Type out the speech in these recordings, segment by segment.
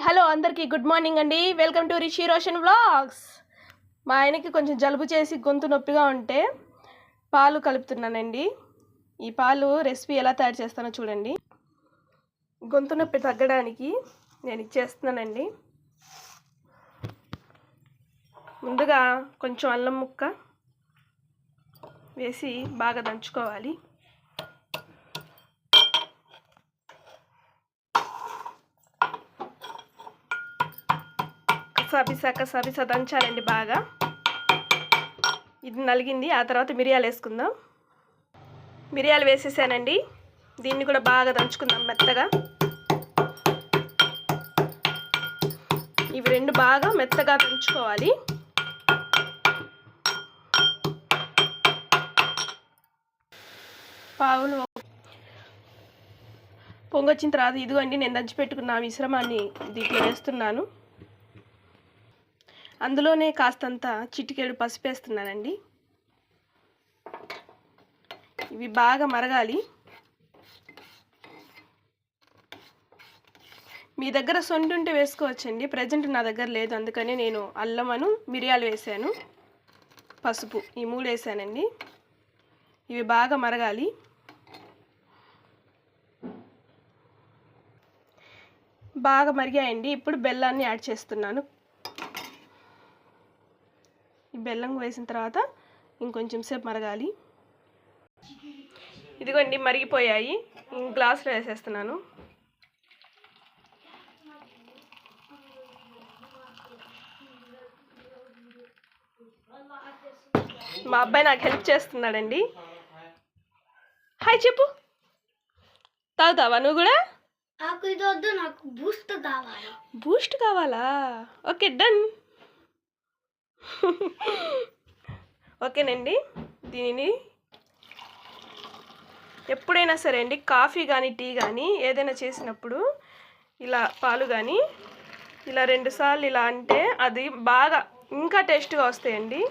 Hello అందరికీ good morning అండి. Welcome to Rishi Roshan vlogs. మా ఆయనకి కొంచెం జలుబు చేసి గొంతు నొప్పిగా ఉంటే పాలు కలుపుతున్నానండి. ఈ పాలు రెసిపీ ఎలా తయారు చేస్తానో చూడండి. గొంతు నొప్పి తగ్గడానికి నేను ఇచ్చేస్తున్నానండి. ముందుగా కొంచెం అల్లం ముక్క వేసి బాగా దంచుకోవాలి. కసాబిసా దంచాలండి బాగా. ఇది నలిగింది. ఆ తర్వాత మిరియాలు వేసుకుందాం. మిరియాలు వేసేసానండి. దీన్ని కూడా బాగా దంచుకుందాం మెత్తగా. ఇవి రెండు బాగా మెత్తగా దంచుకోవాలి. పావులు పొంగొచ్చిన తర్వాత ఇదిగోండి నేను దంచి పెట్టుకున్న మిశ్రమాన్ని దీంట్లో వేస్తున్నాను. అందులోనే కాస్తంత చిటికెడు పసుపు వేస్తున్నానండి. ఇవి బాగా మరగాలి. మీ దగ్గర సొంటి ఉంటే వేసుకోవచ్చండి. ప్రజెంట్ నా దగ్గర లేదు, అందుకని నేను అల్లమను మిరియాలు వేసాను, పసుపు ఈ 3 వేసానండి. ఇవి బాగా మరగాలి. బాగా మరిగాయండి. ఇప్పుడు బెల్లాన్ని యాడ్ చేస్తున్నాను. ఈ బెల్లం వేసిన తర్వాత ఇంకొంచెం సేపు మరగాలి. ఇదిగోండి మరిగిపోయాయి. గ్లాసులో వేసేస్తున్నాను. మా అబ్బాయి నాకు హెల్ప్ చేస్తున్నాడండి. హాయ్ చెప్పు. తాగుతావా నువ్వు కూడా? నాకు ఇది వద్దు, నాకు బూస్ట్ కావాలి. బూస్ట్ కావాలా? Okay done. ఓకేనండి. దీనిని ఎప్పుడైనా సరే అండి, కాఫీ కానీ టీ కానీ ఏదైనా చేసినప్పుడు ఇలా పాలు కానీ ఇలా 2 సార్లు ఇలా అంటే అది బాగా ఇంకా టేస్ట్గా వస్తాయండి.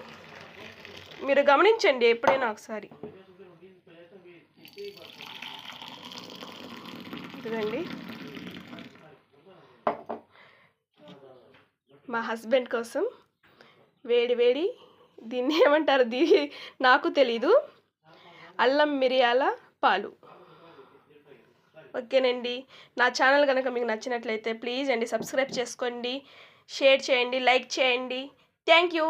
మీరు గమనించండి ఎప్పుడైనా ఒకసారి. ఇదండి మా హస్బెండ్ కోసం వేడి వేడి, దీన్ని ఏమంటారు నాకు తెలీదు, అల్లం మిరియాల పాలు. ఓకేనండి. నా ఛానల్ కనుక మీకు నచ్చినట్లయితే ప్లీజ్ అండి సబ్స్క్రైబ్ చేసుకోండి, షేర్ చేయండి, లైక్ చేయండి. Thank you.